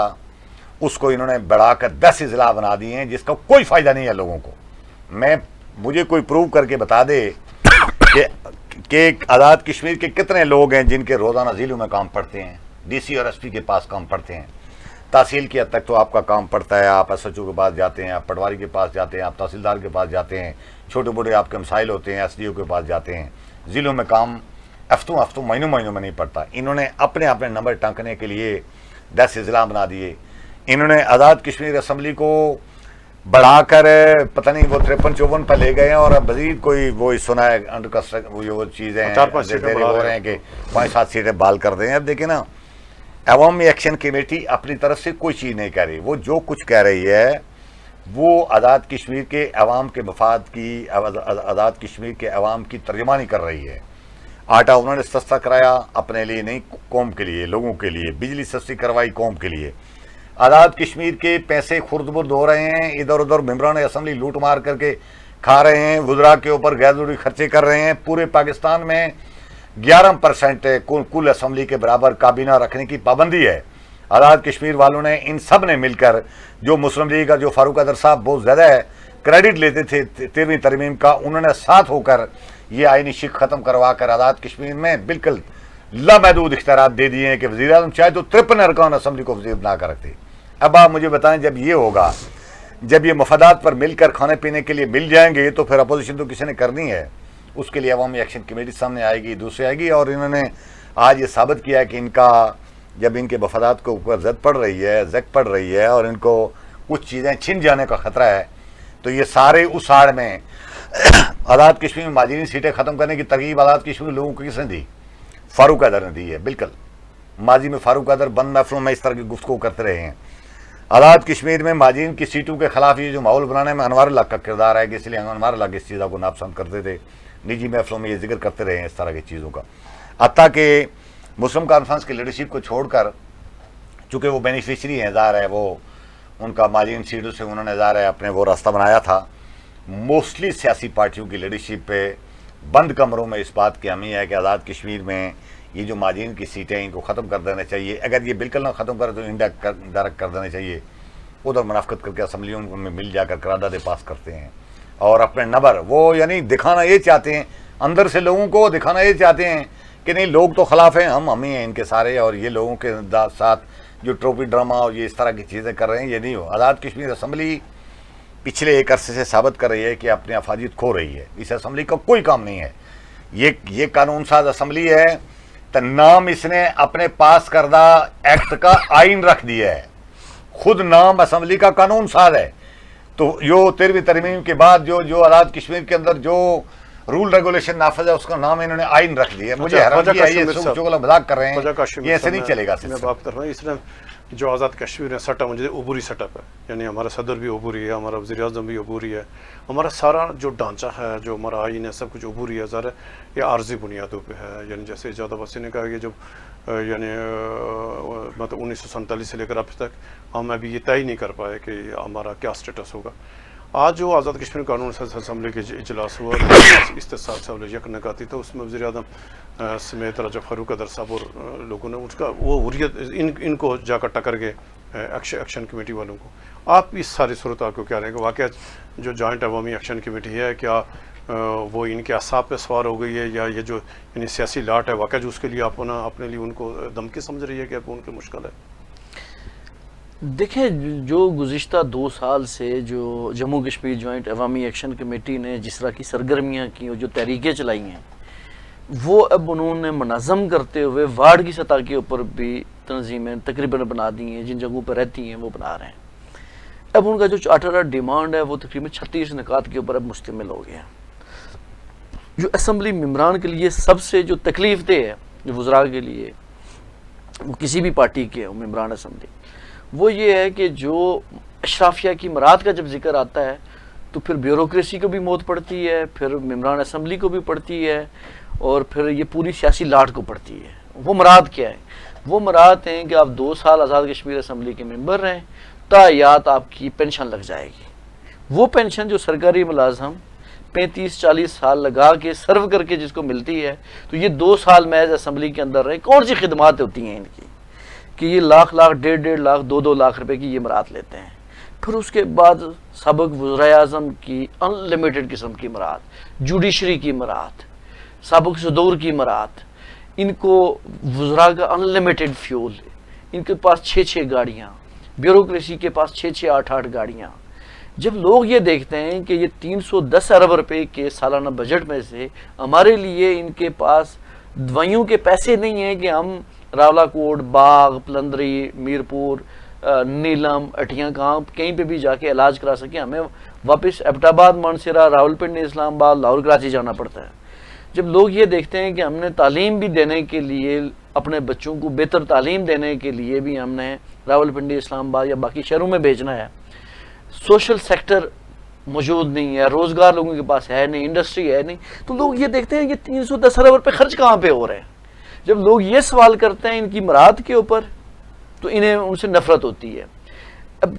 اس کو انہوں نے بڑھا کر 10 اضلاع بنا دیے ہیں، جس کا کوئی فائدہ نہیں ہے لوگوں کو۔ مجھے کوئی پروو کر کے بتا دے کہ آزاد کشمیر کے کتنے لوگ ہیں جن کے روزانہ ضلعوں میں کام پڑتے ہیں، DC اور SP کے پاس کام پڑتے ہیں، تحصیل کی حد تک تو آپ کا کام پڑتا ہے، آپ SHO کے پاس جاتے ہیں، آپ پٹواری کے پاس جاتے ہیں، آپ تحصیلدار کے پاس جاتے ہیں، چھوٹے بڑے آپ کے مسائل ہوتے ہیں، SDO کے پاس جاتے ہیں، ضلعوں میں کام ہفتوں مہینوں میں نہیں پڑتا۔ انہوں نے اپنے نمبر ٹانکنے کے لیے 10 اضلاع بنا دیے، انہوں نے آزاد کشمیر اسمبلی کو بڑھا کر پتہ نہیں وہ 53-54 پر لے گئے ہیں، اور اب مزید کوئی وہ سنا ہے انڈر کنسٹرکشن وہ چیزیں ہیں 4-5 سیٹیں ہو رہے ہیں کہ 5-7 سیٹیں بحال کر دیں۔ اب دیکھیں نا، عوامی ایکشن کمیٹی اپنی طرف سے کوئی چیز نہیں کہہ رہی، وہ جو کچھ کہہ رہی ہے وہ آزاد کشمیر کے عوام کے مفاد کی، آزاد کشمیر کے عوام کی ترجمانی کر رہی ہے۔ آٹا انہوں نے سستا کرایا اپنے لیے نہیں، قوم کے لیے، لوگوں کے لیے، بجلی سستی کروائی قوم کے لیے۔ آزاد کشمیر کے پیسے خرد برد ہو رہے ہیں، ادھر ادھر ممبران اسمبلی لوٹ مار کر کے کھا رہے ہیں، وزراء کے اوپر غیر ضروری خرچے کر رہے ہیں۔ پورے پاکستان میں 11% کل اسمبلی کے برابر کابینہ رکھنے کی پابندی ہے۔ آزاد کشمیر والوں نے ان سب نے مل کر، جو مسلم لیگ کا جو فاروق قدر صاحب بہت زیادہ کریڈٹ لیتے تھے 13ویں ترمیم کا، انہوں نے ساتھ ہو کر یہ آئینی شک ختم کروا کر آزاد کشمیر میں بالکل لامحدود اختیارات دے دیے ہیں کہ وزیر اعظم چاہے تو 53 ارکان اسمبلی کو وزیر بنا کر رکھتے۔ اب آپ مجھے بتائیں جب یہ ہوگا جب یہ مفادات پر مل کر کھانے پینے کے لیے مل جائیں گے تو پھر اپوزیشن تو کسی نے کرنی ہے، اس کے لیے عوامی ایکشن کمیٹی سامنے آئے گی، دوسری آئے گی، اور انہوں نے آج یہ ثابت کیا ہے کہ ان کا جب ان کے مفادات کو اوپر زد پڑ رہی ہے، زک پڑ رہی ہے، اور ان کو کچھ چیزیں چھن جانے کا خطرہ ہے، تو یہ سارے اس آڑ میں آزاد کشمیر میں مہاجرین سیٹیں ختم کرنے کی ترغیب آزاد کشمیر لوگوں کو کس نے دی؟ فاروق حیدر نے دی ہے۔ بالکل ماضی میں فاروق حیدر بند محفلوں میں اس طرح کی گفتگو کرتے رہے ہیں۔ آزاد کشمیر میں مہاجرین کی سیٹوں کے خلاف یہ جو ماحول بنانے میں انوار اللہ کا کردار ہے کہ اس لیے انوار اللہ اس چیزوں کو ناپسند کرتے تھے، نجی محفلوں میں یہ ذکر کرتے رہے ہیں اس طرح کی چیزوں کا، حتیٰ کہ مسلم کانفرنس کی لیڈرشپ کو چھوڑ کر، چونکہ وہ بینیفیشری ہیں، ظاہر ہے وہ ان کا مہاجرین سیٹوں سے انہوں نے ظاہر ہے اپنے وہ راستہ بنایا تھا، موسٹلی سیاسی پارٹیوں کی لیڈرشپ پہ بند کمروں میں اس بات کی ہمی ہے کہ آزاد کشمیر میں یہ جو مہاجرین کی سیٹیں ان کو ختم کر دینا چاہیے، اگر یہ بالکل نہ ختم کرے تو انڈائریکٹ کر دینا چاہیے، ادھر منافقت کر کے اسمبلیوں میں مل جا کر قراردادیں پاس کرتے ہیں، اور اپنے نبر وہ یعنی دکھانا یہ چاہتے ہیں، اندر سے لوگوں کو دکھانا یہ چاہتے ہیں کہ نہیں لوگ تو خلاف ہیں، ہم ہی ہیں ان کے سارے، اور یہ لوگوں کے ساتھ جو ٹروپی ڈرامہ اور یہ اس طرح کی چیزیں کر رہے ہیں یہ نہیں ہو۔ آزاد کشمیر اسمبلی پچھلے ایک عرصے سے ثابت کر رہی ہے کہ اپنی افادیت کھو رہی ہے، اس اسمبلی کا کوئی کام نہیں ہے، یہ قانون ساز اسمبلی ہے، تو نام اس نے اپنے پاس کردہ ایکٹ کا آئین رکھ دیا ہے، خود نام اسمبلی کا قانون ساز ہے، تو جو 13ویں ترمیم کے بعد جو آزاد کشمیر کے اندر جو رول ریگولیشن نافذ ہے اس کا نام انہوں نے آئین رکھ دیا ہے۔ مجھے حیرانگی ہے یہ جو مذاق کر رہے ہیں، یہ ایسے نہیں چلے گا۔ میں بات کر رہا ہوں اس نے جو آزاد کشمیر ہے سٹا مجھے عبوری سیٹ اپ ہے، یعنی ہمارا صدر بھی عبوری ہے، ہمارا وزیر اعظم بھی عبوری ہے، ہمارا سارا جو ڈھانچہ ہے، جو ہمارا آئین ہے، سب کچھ عبوری ہے، ظاہر یہ عارضی بنیادوں پہ ہے، یعنی جیسے ایجاد عباسی نے کہا کہ جب یعنی مطلب 1947 سے لے کر اب تک ہم ابھی یہ طے نہیں کر پائے کہ ہمارا کیا اسٹیٹس ہوگا۔ آج جو آزاد کشمیر قانون ساز اسمبلی کے اجلاس ہوا استحصال صاحب یک نکاتی تھا، اس میں وزیر اعظم سمیت راجہ فاروق حیدر صاحب اور لوگوں نے اس کا وہ حریت ان کو جا کر ٹکر گئے ایکشن کمیٹی والوں کو۔ آپ اس ساری صورتحال کو کیا رہیں گے؟ واقعہ جو جوائنٹ عوامی ایکشن کمیٹی ہے کیا وہ ان کے اعصاب پہ سوار ہو گئی ہے، یا یہ جو یعنی سیاسی لاٹ ہے واقعہ جو اس کے لیے اپنے لیے ان کو دھمکی سمجھ رہی ہے کہ اب ان کی مشکل ہے؟ دیکھیں، جو گزشتہ 2 سال سے جو جموں کشمیر جوائنٹ عوامی ایکشن کمیٹی نے جس طرح کی سرگرمیاں کی اور جو تحریکیں چلائی ہیں، وہ اب انہوں نے منظم کرتے ہوئے وارڈ کی سطح کے اوپر بھی تنظیمیں تقریباً بنا دی ہیں، جن جگہوں پہ رہتی ہیں وہ بنا رہے ہیں۔ اب ان کا جو چارٹر ڈیمانڈ ہے وہ تقریباً 36 نکات کے اوپر اب مشتمل ہو گیا۔ جو اسمبلی ممبران کے لیے سب سے جو تکلیف دہ ہے، جو وزراء کے لیے، وہ کسی بھی پارٹی کے ہوں ممبران اسمبلی، وہ یہ ہے کہ جو اشرافیہ کی مراد کا جب ذکر آتا ہے تو پھر بیوروکریسی کو بھی موت پڑتی ہے، پھر ممبران اسمبلی کو بھی پڑتی ہے، اور پھر یہ پوری سیاسی لاٹ کو پڑتی ہے۔ وہ مراد کیا ہے؟ وہ مراد ہیں کہ آپ 2 سال آزاد کشمیر اسمبلی کے ممبر رہیں، تایات آپ کی پینشن لگ جائے گی۔ وہ پینشن جو سرکاری ملازم 35-40 سال لگا کے سرو کر کے جس کو ملتی ہے، تو یہ 2 سال محض اسمبلی کے اندر رہے، کون سی خدمات ہوتی ہیں ان کی کہ یہ لاکھ 1.5 لاکھ 2 لاکھ روپے کی یہ مراد لیتے ہیں۔ پھر اس کے بعد سابق وزراء اعظم کی ان لمیٹڈ قسم کی مراد، جوڈیشری کی مراد، سابق صدور کی مراد، ان کو وزراء کا ان لمیٹڈ فیول، ان کے پاس 6 گاڑیاں، بیوروکریسی کے پاس 6-8 گاڑیاں۔ جب لوگ یہ دیکھتے ہیں کہ یہ 310 ارب روپے کے سالانہ بجٹ میں سے ہمارے لیے ان کے پاس دوائیوں کے پیسے نہیں ہیں کہ ہم راولہ کوٹ، باغ، پلندری، میرپور، نیلم، اٹھیاں کہاں کہیں پہ بھی جا کے علاج کرا سکیں، ہمیں واپس ایبٹ آباد، مانسیرا، راولپنڈی، اسلام آباد، لاہور، کراچی جانا پڑتا ہے۔ جب لوگ یہ دیکھتے ہیں کہ ہم نے تعلیم بھی دینے کے لیے، اپنے بچوں کو بہتر تعلیم دینے کے لیے بھی ہم نے راولپنڈی، اسلام آباد یا باقی شہروں میں بھیجنا ہے، سوشل سیکٹر موجود نہیں ہے، روزگار لوگوں کے پاس ہے نہیں، انڈسٹری ہے نہیں، تو لوگ یہ دیکھتے ہیں کہ 310 ارب روپے خرچ کہاں پہ ہو رہے ہیں۔ جب لوگ یہ سوال کرتے ہیں ان کی مراد کے اوپر تو انہیں ان سے نفرت ہوتی ہے۔ اب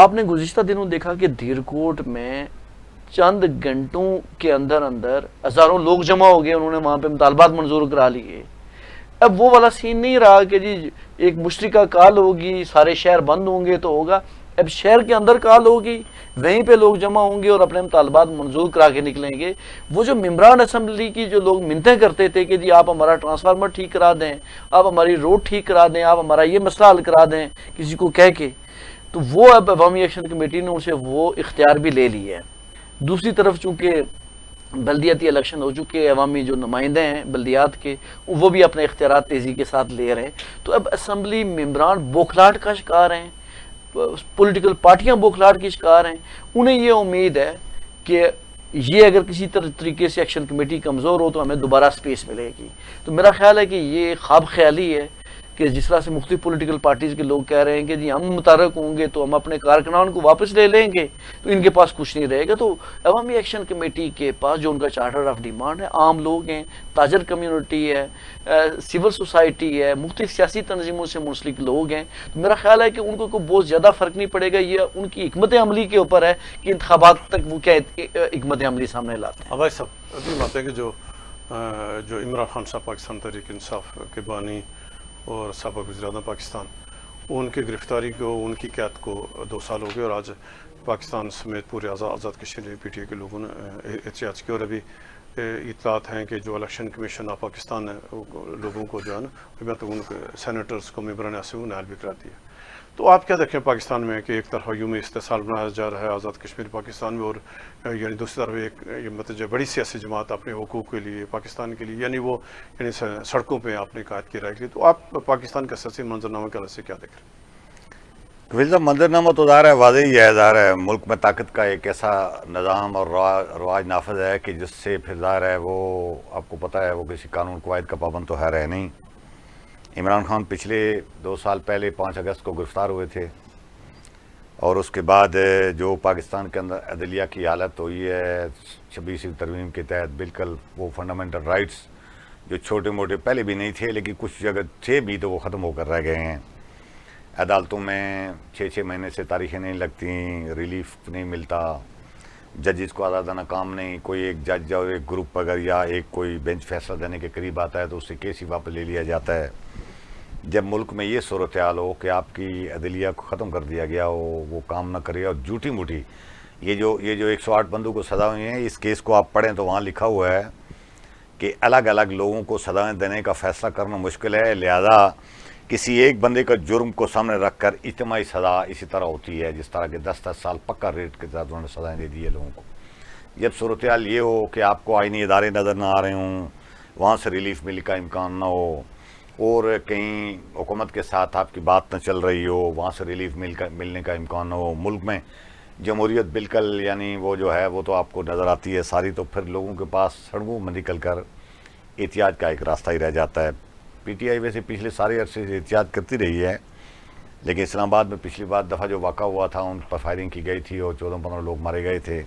آپ نے گزشتہ دنوں دیکھا کہ دھیرکوٹ میں چند گھنٹوں کے اندر ہزاروں لوگ جمع ہو گئے، انہوں نے وہاں پہ مطالبات منظور کرا لیے۔ اب وہ والا سین نہیں رہا کہ جی ایک مشترکہ کال ہوگی، سارے شہر بند ہوں گے تو ہوگا۔ اب شہر کے اندر کال ہوگی، وہیں پہ لوگ جمع ہوں گے اور اپنے مطالبات منظور کرا کے نکلیں گے۔ وہ جو ممبران اسمبلی کی جو لوگ منتیں کرتے تھے کہ جی آپ ہمارا ٹرانسفارمر ٹھیک کرا دیں، آپ ہماری روڈ ٹھیک کرا دیں، آپ ہمارا یہ مسئلہ حل کرا دیں کسی کو کہہ کے، تو وہ اب عوامی ایکشن کمیٹی نے ان سے وہ اختیار بھی لے لی ہے. دوسری طرف چونکہ بلدیاتی الیکشن ہو چکے، عوامی جو نمائندے ہیں بلدیات کے وہ بھی اپنے اختیارات تیزی کے ساتھ لے رہے ہیں، تو اب اسمبلی ممبران بوکھلاہٹ کا شکار ہیں، پولیٹیکل پارٹیاں بوکھلاہٹ کی شکار ہیں. انہیں یہ امید ہے کہ یہ اگر کسی طریقے سے ایکشن کمیٹی کمزور ہو تو ہمیں دوبارہ سپیس ملے گی. تو میرا خیال ہے کہ یہ خواب خیالی ہے کہ جس طرح سے مختلف پولیٹیکل پارٹیز کے لوگ کہہ رہے ہیں کہ جی ہم متحرک ہوں گے تو ہم اپنے کارکنان کو واپس لے لیں گے، تو ان کے پاس کچھ نہیں رہے گا. تو عوامی ایکشن کمیٹی کے پاس جو ان کا چارٹر آف ڈیمانڈ ہے، عام لوگ ہیں، تاجر کمیونٹی ہے، سول سوسائٹی ہے، مختلف سیاسی تنظیموں سے منسلک لوگ ہیں، تو میرا خیال ہے کہ ان کو بہت زیادہ فرق نہیں پڑے گا. یہ ان کی حکمت عملی کے اوپر ہے کہ انتخابات تک وہ کیا حکمت عملی سامنے لاتے ہیں. بھائی صاحب ابھی بات ہے کہ جو عمران خان صاحب پاکستان تحریک انصاف کے بانی اور سابق وزیر اعظم پاکستان، ان کی گرفتاری کو، ان کی قید کو 2 سال ہو گئے، اور آج پاکستان سمیت پورے Azad Kashmir P T I کے لوگوں نے احتجاج کیا. اور ابھی اطلاعات ہیں کہ جو الیکشن کمیشن آف پاکستان ہے لوگوں کو جو ہے نا ابھی تک ان کے سینیٹرز کو ممبران اسمبلی نائل بھی کرا دیا. تو آپ کیا دیکھیں پاکستان میں کہ ایک طرف یوم استحصال بنایا جا رہا ہے آزاد کشمیر پاکستان میں، اور یعنی دوسری طرف ایک مطلب بڑی سیاسی جماعت اپنے حقوق کے لیے پاکستان کے لیے یعنی وہ یعنی سڑکوں پہ اپنے قائد کی رائے کے لیے. تو آپ پاکستان کا سیاسی منظرنامہ کے حوالے سے کیا دیکھ رہے ہیں؟ قبیل صاحب منظرنامہ تو ظاہر ہے واضح ہی ہے، ظاہر ہے ملک میں طاقت کا ایک ایسا نظام اور رواج نافذ ہے کہ جس سے پھر ظاہر ہے وہ آپ کو پتہ ہے وہ کسی قانون قواعد کا پابند تو ہے رہے نہیں. عمران خان پچھلے 2 سال پہلے 5 اگست کو گرفتار ہوئے تھے، اور اس کے بعد جو پاکستان کے اندر عدلیہ کی حالت ہوئی ہے 26ویں ترمیم کے تحت، بالکل وہ فنڈامنٹل رائٹس جو چھوٹے موٹے پہلے بھی نہیں تھے لیکن کچھ جگہ تھے بھی تو وہ ختم ہو کر رہ گئے ہیں. عدالتوں میں 6 مہینے سے تاریخیں نہیں لگتی، ریلیف نہیں ملتا، ججز کو آزادانہ کام نہیں، کوئی ایک جج اور ایک گروپ اگر یا ایک کوئی بینچ فیصلہ دینے کے قریب آتا ہے تو اس سے کیس ہی واپس لے لیا جاتا ہے. جب ملک میں یہ صورتحال ہو کہ آپ کی عدلیہ کو ختم کر دیا گیا ہو، وہ کام نہ کرے، اور جھوٹی موٹی یہ جو 108 بندوں کو سزا ہوئی ہیں، اس کیس کو آپ پڑھیں تو وہاں لکھا ہوا ہے کہ الگ الگ لوگوں کو سزائیں دینے کا فیصلہ کرنا مشکل ہے، لہذا کسی ایک بندے کا جرم کو سامنے رکھ کر اجتماعی سزا اسی طرح ہوتی ہے جس طرح کہ 10 سال پکا ریٹ کے ساتھ انہوں نے سزائیں دے دی ہے لوگوں کو. جب صورتحال یہ ہو کہ آپ کو آئینی ادارے نظر نہ آ رہے ہوں، وہاں سے ریلیف ملنے کا امکان نہ ہو، اور کہیں حکومت کے ساتھ آپ کی بات نہ چل رہی ہو، وہاں سے ریلیف ملنے کا امکان نہ ہو، ملک میں جمہوریت بالکل یعنی وہ جو ہے وہ تو آپ کو نظر آتی ہے ساری، تو پھر لوگوں کے پاس سڑکوں میں نکل کر احتجاج کا ایک راستہ ہی رہ جاتا ہے. پی ٹی آئی ویسے پچھلے سارے عرصے سے احتجاج کرتی رہی ہے، لیکن اسلام آباد میں پچھلی دفعہ جو واقعہ ہوا تھا ان پر فائرنگ کی گئی تھی اور 14-15 لوگ مارے گئے تھے،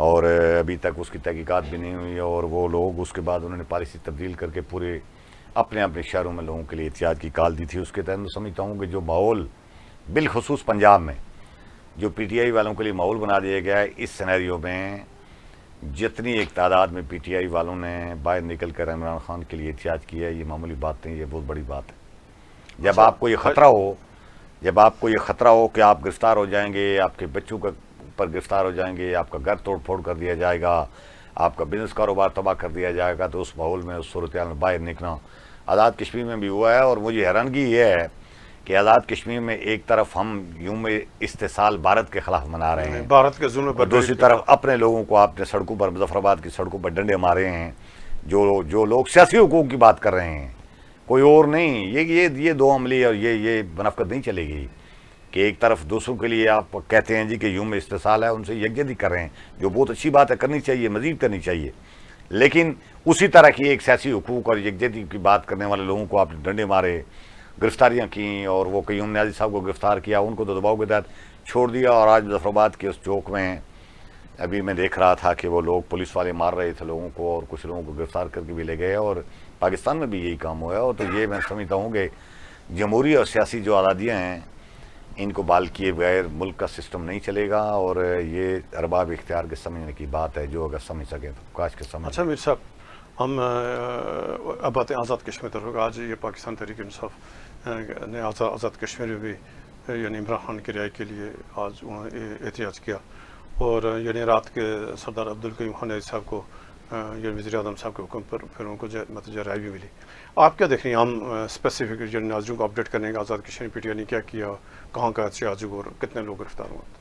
اور ابھی تک اس کی تحقیقات بھی نہیں ہوئی، اور وہ لوگ اس کے بعد انہوں نے پالیسی تبدیل کر کے پورے اپنے شہروں میں لوگوں کے لیے احتجاج کی کال دی تھی. اس کے تحت میں سمجھتا ہوں کہ جو ماحول بالخصوص پنجاب میں جو پی ٹی آئی والوں کے لیے ماحول بنا دیا گیا ہے، اس سینیریو میں جتنی ایک تعداد میں پی ٹی آئی والوں نے باہر نکل کر عمران خان کے لیے احتجاج کیا ہے، یہ معمولی بات نہیں، یہ بہت بڑی بات ہے. جب آپ کو یہ خطرہ ہو کہ آپ گرفتار ہو جائیں گے، آپ کے بچوں کے اوپر گرفتار ہو جائیں گے، آپ کا گھر توڑ پھوڑ کر دیا جائے گا، آپ کا بزنس کاروبار تباہ کر دیا جائے گا، تو اس ماحول میں اس صورتحال میں باہر نکلنا آزاد کشمیر میں بھی ہوا ہے. اور مجھے حیرانگی یہ ہے کہ آزاد کشمیر میں ایک طرف ہم یوم استحصال بھارت کے خلاف منا رہے ہیں، بھارت کے ظلم پر، اور دوسری طرف اپنے لوگوں کو آپ نے سڑکوں پر، مظفر آباد کی سڑکوں پر ڈنڈے مارے ہیں، جو لوگ سیاسی حقوق کی بات کر رہے ہیں، کوئی اور نہیں. یہ دو عملی اور یہ منافقت نہیں چلے گی کہ ایک طرف دوسروں کے لیے آپ کہتے ہیں جی کہ یوم استحصال ہے، ان سے یکجہتی کر رہے ہیں، جو بہت اچھی بات ہے، کرنی چاہیے، مزید کرنی چاہیے، لیکن اسی طرح کی ایک سیاسی حقوق اور یکجہتی کی بات کرنے والے لوگوں کو آپ نے ڈنڈے مارے، گرفتاریاں کیں، اور وہ قیوم نیازی صاحب کو گرفتار کیا، ان کو تو دباؤ کے تحت چھوڑ دیا. اور آج مظفر آباد کے اس چوک میں ابھی میں دیکھ رہا تھا کہ وہ لوگ پولیس والے مار رہے تھے لوگوں کو، اور کچھ لوگوں کو گرفتار کر کے بھی لے گئے، اور پاکستان میں بھی یہی کام ہوا ہے. اور تو یہ میں سمجھتا ہوں کہ جمہوری اور سیاسی جو آزادیاں ہیں ان کو بحال کیے بغیر ملک کا سسٹم نہیں چلے گا، اور یہ ارباب اختیار کے سمجھنے کی بات ہے، جو اگر سمجھ سکے تو کاش کے سمجھ. اچھا میر صاحب، ہم اب باتیں آزاد کشمیر طرف. آج یہ پاکستان تحریک انصاف نے آزاد کشمیر میں بھی یعنی عمران خان کی رہائی کے لیے آج انہوں نے احتجاج کیا، اور یعنی رات کے سردار عبدالقیوم خان صاحب کو یہ وزیر اعظم صاحب کے حکم پر پھر ان کو مطلب رائے بھی ملی. آپ کیا دیکھ رہے ہیں؟ ہم اسپیسیفک جو ناظرین کو اپڈیٹ کرنے کا Azad Kashmir P T I نے کیا کیا, کہاں کا احتجاج اور کتنے لوگ گرفتار ہوئے؟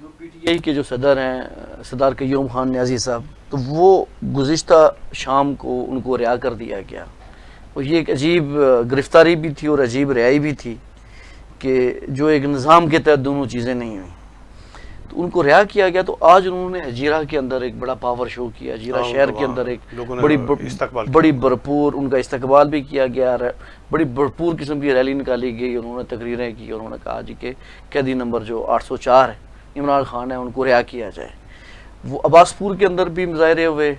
جو پی ٹی آئی کے جو صدر ہیں سردار قیوم خان نیازی صاحب, تو وہ گزشتہ شام کو ان کو رہا کر دیا گیا, اور یہ ایک عجیب گرفتاری بھی تھی اور عجیب رہائی بھی تھی کہ جو ایک نظام کے تحت دونوں چیزیں نہیں ہوئیں. تو ان کو رہا کیا گیا. تو آج انہوں نے ہجیرہ کے اندر ایک بڑا پاور شو کیا, ہجیرہ شہر کے اندر ایک بڑی بھرپور ان کا استقبال بھی کیا گیا, بڑی بھرپور قسم کی ریلی نکالی گئی, انہوں نے تقریریں کی, انہوں نے کہا جی کہ قیدی نمبر جو 804 ہے عمران خان ہے ان کو رہا کیا جائے. وہ عباس پور کے اندر بھی مظاہرے ہوئے.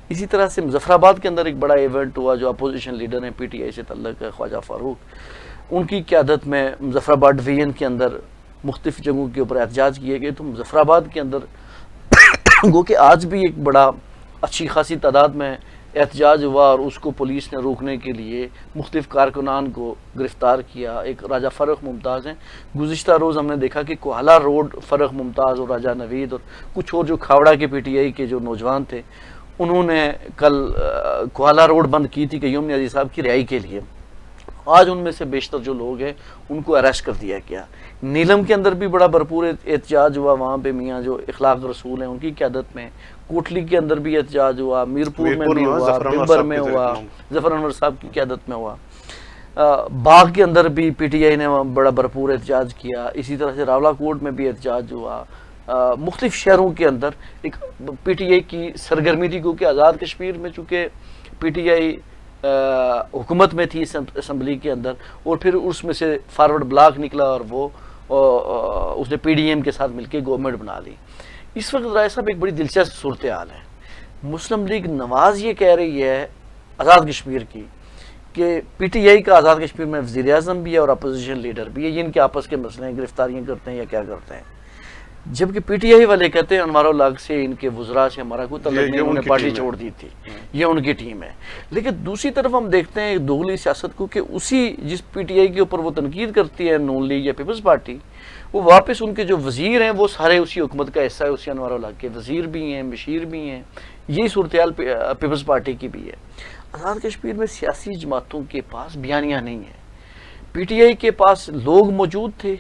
اسی طرح سے مظفر آباد کے اندر ایک بڑا ایونٹ ہوا, جو اپوزیشن لیڈر ہیں پی ٹی آئی سے تعلق ہے خواجہ فاروق, ان کی قیادت میں مظفر آباد ڈویژن کے اندر مختلف جگہوں کے اوپر احتجاج کیے گئے. تو مظفر آباد کے اندر گو کہ آج بھی ایک بڑا اچھی خاصی تعداد میں احتجاج ہوا, اور اس کو پولیس نے روکنے کے لیے مختلف کارکنان کو گرفتار کیا. ایک راجہ فرخ ممتاز ہیں, گزشتہ روز ہم نے دیکھا کہ کوہالہ روڈ فرخ ممتاز اور راجہ نوید اور کچھ اور جو کھاوڑا کے پی ٹی آئی کے جو نوجوان تھے, انہوں نے کل کوہالہ روڈ بند کی تھی قیوم نیازی صاحب کی رہائی کے لیے. آج ان میں سے بیشتر جو لوگ ہیں ان کو اریسٹ کر دیا گیا. نیلم کے اندر بھی بڑا بھرپور احتجاج ہوا, وہاں پہ میاں جو اخلاق رسول ہیں ان کی قیادت میں. کوٹلی کے اندر بھی احتجاج ہوا, میرپور میں بھی ہوا, بمبر میں ہوا, ظفر انور صاحب کی قیادت میں ہوا. باغ کے اندر بھی پی ٹی آئی نے بڑا بھرپور احتجاج کیا. اسی طرح سے راولہ کوٹ میں بھی احتجاج ہوا. مختلف شہروں کے اندر ایک پی ٹی آئی کی سرگرمی تھی, کیونکہ آزاد کشمیر میں چونکہ پی ٹی آئی حکومت میں تھی اسمبلی کے اندر, اور پھر اس میں سے فارورڈ بلاک نکلا اور وہ اس نے پی ڈی ایم کے ساتھ مل کے گورنمنٹ بنا لی. اس وقت رائے صاحب ایک بڑی دلچسپ صورتحال ہے. مسلم لیگ نواز یہ کہہ رہی ہے آزاد کشمیر کی کہ پی ٹی آئی کا آزاد کشمیر میں وزیر اعظم بھی ہے اور اپوزیشن لیڈر بھی ہے, یہ ان کے آپس کے مسئلے ہیں, گرفتاریاں کرتے ہیں یا کیا کرتے ہیں. جبکہ پی ٹی آئی والے کہتے ہیں انوار الحق سے ان کے وزراء سے ہمارا کوئی تعلق نہیں, انہوں نے پارٹی چھوڑ دی تھی, یہ ان کی ٹیم ہے. لیکن دوسری طرف ہم دیکھتے ہیں دوغلی سیاست کو کہ اسی جس پی ٹی آئی کے اوپر وہ تنقید کرتی ہے نون لیگ یا پیپلز پارٹی, وہ واپس ان کے جو وزیر ہیں وہ سارے اسی حکومت کا حصہ ہے, اسی انوار الحق کے وزیر بھی ہیں, بشیر بھی ہیں. یہی صورتحال پیپلز پارٹی کی بھی ہے. آزاد کشمیر میں سیاسی جماعتوں کے پاس بیانیاں نہیں ہیں. پی ٹی آئی کے پاس لوگ موجود تھے,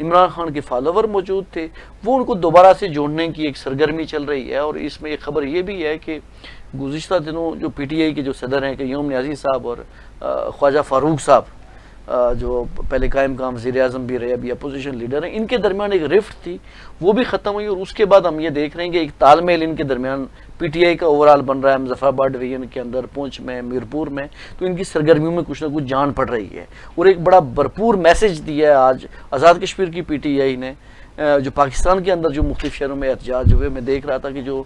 عمران خان کے فالوور موجود تھے, وہ ان کو دوبارہ سے جوڑنے کی ایک سرگرمی چل رہی ہے. اور اس میں ایک خبر یہ بھی ہے کہ گزشتہ دنوں جو پی ٹی آئی کے جو صدر ہیں قیوم نیازی صاحب اور خواجہ فاروق صاحب, جو پہلے قائم مقام وزیر اعظم بھی رہے, ابھی اپوزیشن لیڈر ہیں, ان کے درمیان ایک رفٹ تھی, وہ بھی ختم ہوئی. اور اس کے بعد ہم یہ دیکھ رہے ہیں کہ ایک تال میل ان کے درمیان پی ٹی آئی کا اوورال بن رہا ہے مظفر آباد ڈویژن کے اندر, پونچھ میں, میرپور میں. تو ان کی سرگرمیوں میں کچھ نہ کچھ جان پڑ رہی ہے. اور ایک بڑا بھرپور میسج دیا ہے آج آزاد کشمیر کی پی ٹی آئی نے, جو پاکستان کے اندر جو مختلف شہروں میں احتجاج ہوئے. میں دیکھ رہا تھا کہ جو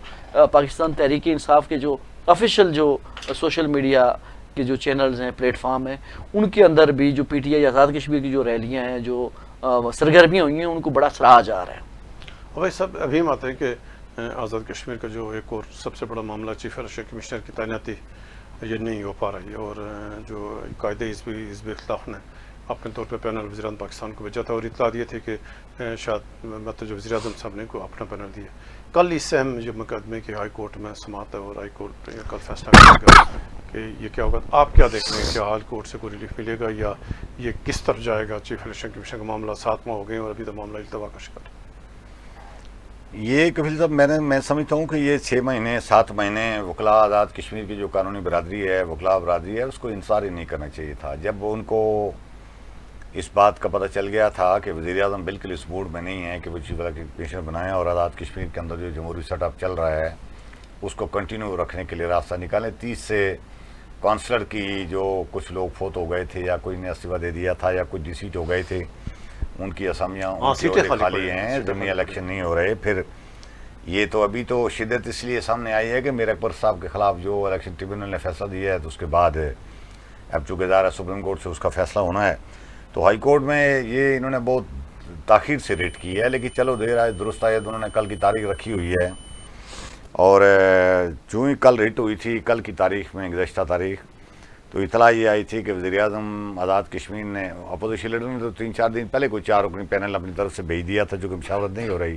پاکستان تحریک انصاف کے جو آفیشیل جو سوشل میڈیا کے جو چینلز ہیں, پلیٹ فارم ہیں, ان کے اندر بھی جو P T I Azad Kashmir کی جو ریلیاں ہیں, جو سرگرمیاں ہوئی ہیں, ان کو بڑا سراہا جا رہا ہے. بھائی صاحب ابھی ہم آتے ہیں کہ آزاد کشمیر کا جو ایک اور سب سے بڑا معاملہ چیف الیکشن کمشنر کی تعیناتی یہ نہیں ہو پا رہی ہے, اور جو قائد حزب اختلاف نے اپنے طور پہ پینل وزیر اعظم پاکستان کو بھیجا تھا, اور اطلاع دیے تھے کہ شاید مطلب جو وزیر اعظم صاحب نے کو اپنا پینل دیا. کل اس سے ہم جو مقدمے کی ہائی کورٹ میں سماعت ہے, اور ہائی کورٹ کل فیصلہ کرے گا کہ یہ کیا ہوگا. آپ کیا دیکھ رہے ہیں, کیا ہائی کورٹ سے کوئی ریلیف ملے گا یا یہ کس طرف جائے گا؟ چیف الیکشن کمیشن کا معاملہ 7 ماہ ہو گئے اور ابھی تو معاملہ التوا کا شکار. یہ کفیل صاحب میں سمجھتا ہوں کہ یہ 6 مہینے 7 مہینے وکلاء آزاد کشمیر کی جو قانونی برادری ہے, وکلاء برادری ہے, اس کو انصار ہی نہیں کرنا چاہیے تھا. جب ان کو اس بات کا پتہ چل گیا تھا کہ وزیر اعظم بالکل اس موڈ میں نہیں ہے کہ وہ چیف الیکشن کمیشنر بنائیں, اور آزاد کشمیر کے اندر جو جمہوری سیٹ اپ چل رہا ہے اس کو کنٹینیو رکھنے کے لیے راستہ نکالیں. 30 سے کونسلر کی جو کچھ لوگ فوت ہو گئے تھے, یا کوئی نے استعفیٰ دے دیا تھا, یا کچھ ڈی سیٹ ہو گئے تھے, ان کی اسامیاں خالی ہیں, ضمنی الیکشن نہیں ہو رہے. پھر یہ تو ابھی تو شدت اس لیے سامنے آئی ہے کہ میر اکبر صاحب کے خلاف جو الیکشن ٹریبیونل نے فیصلہ دیا ہے, تو اس کے بعد اب چونکہ ظاہر سپریم کورٹ سے اس کا فیصلہ ہونا ہے, تو ہائی کورٹ میں یہ انہوں نے بہت تاخیر سے ریٹ کی ہے. لیکن چلو دیر آئے درست آئے, انہوں نے کل کی تاریخ رکھی ہوئی ہے, اور جو ہی کل ریٹ ہوئی تھی, کل کی تاریخ میں گزشتہ تاریخ, تو اطلاع یہ آئی تھی کہ وزیر اعظم آزاد کشمیر نے, اپوزیشن لیڈر نے تو 3-4 دن پہلے کوئی 4 رکنی پینل اپنی طرف سے بھیج دیا تھا, جو کہ مشاورت نہیں ہو رہی.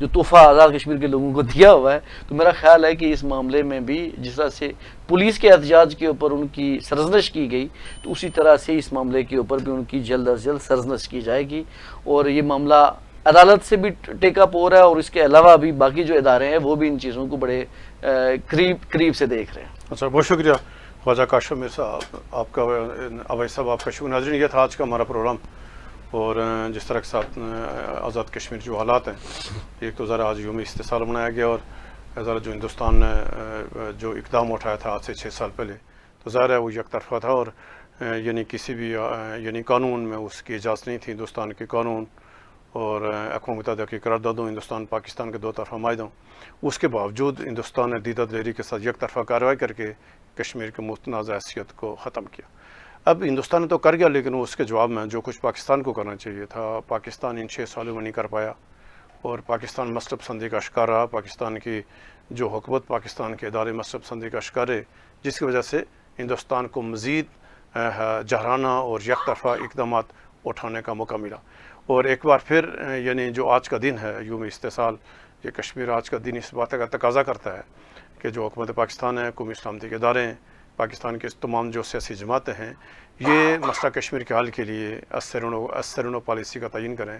جو تحفہ آزاد کشمیر کے لوگوں کو دیا ہوا ہے، تو میرا خیال ہے کہ اس معاملے میں بھی جس طرح سے پولیس کے احتجاج کے اوپر ان کی سرزنش کی گئی، تو اسی طرح سے اس معاملے کے اوپر بھی ان کی جلد از جلد سرزنش کی جائے گی، اور یہ معاملہ عدالت سے بھی ٹیک اپ ہو رہا ہے، اور اس کے علاوہ بھی باقی جو ادارے ہیں وہ بھی ان چیزوں کو بڑے قریب سے دیکھ رہے ہیں۔ اچھا، بہت شکریہ خواجہ کاشف میر صاحب، آپ کا اویس صاحب آپ کا شکریہ۔ ناظرین، یہ تھا آج کا ہمارا پروگرام، اور جس طرح کے ساتھ آزاد کشمیر جو حالات ہیں، ایک تو ذرا آج یوم استحصال منایا گیا، اور ذرا جو ہندوستان نے جو اقدام اٹھایا تھا آج سے 6 سال پہلے، تو ظاہر ہے وہ یک طرفہ تھا، اور یعنی کسی بھی یعنی قانون میں اس کی اجازت نہیں تھی، ہندوستان کے قانون اور اقوام متحدہ کی قراردادوں، ہندوستان پاکستان کے 2 طرفہ معاہدوں، اس کے باوجود ہندوستان نے دیدہ دلیری کے ساتھ یک طرفہ کارروائی کر کے کشمیر کے متنازع حیثیت کو ختم کیا۔ اب ہندوستان نے تو کر گیا، لیکن اس کے جواب میں جو کچھ پاکستان کو کرنا چاہیے تھا، پاکستان ان 6 سالوں میں نہیں کر پایا، اور پاکستان مذہب پسندی کا شکار رہا، پاکستان کی جو حکومت، پاکستان کے ادارے مذہب پسندی کا شکار ہے، جس کی وجہ سے ہندوستان کو مزید جہرانہ اور یک طرفہ اقدامات اٹھانے کا موقع ملا۔ اور ایک بار پھر یعنی جو آج کا دن ہے یوم استحصال، یہ کشمیر آج کا دن اس بات کا تقاضا کرتا ہے کہ جو حکومت پاکستان ہے، قومی اسلامتی کے ادارے ہیں، پاکستان کے تمام جو سیاسی جماعتیں ہیں، یہ مسئلہ کشمیر کے حل کے لیے اثر پالیسی کا تعین کریں،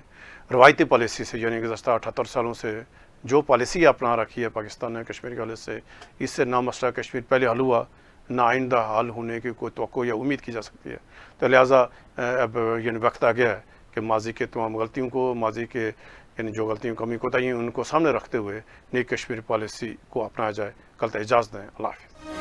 روایتی پالیسی سے، یعنی گزشتہ 78 سالوں سے جو پالیسی اپنا رکھی ہے پاکستان نے کشمیر کے حوالے سے، اس سے نہ مسئلہ کشمیر پہلے حل ہوا، نہ آئندہ حل ہونے کی کوئی توقع یا امید کی جا سکتی ہے۔ تو لہٰذا اب یعنی وقت آ گیا ہے کہ ماضی کے تمام غلطیوں کو، ماضی کے یعنی جو غلطیوں کمی کوتاہیوں ان کو سامنے رکھتے ہوئے نئی کشمیر پالیسی کو اپنایا جائے۔ کل تک اجازت دیں، اللہ حافظ۔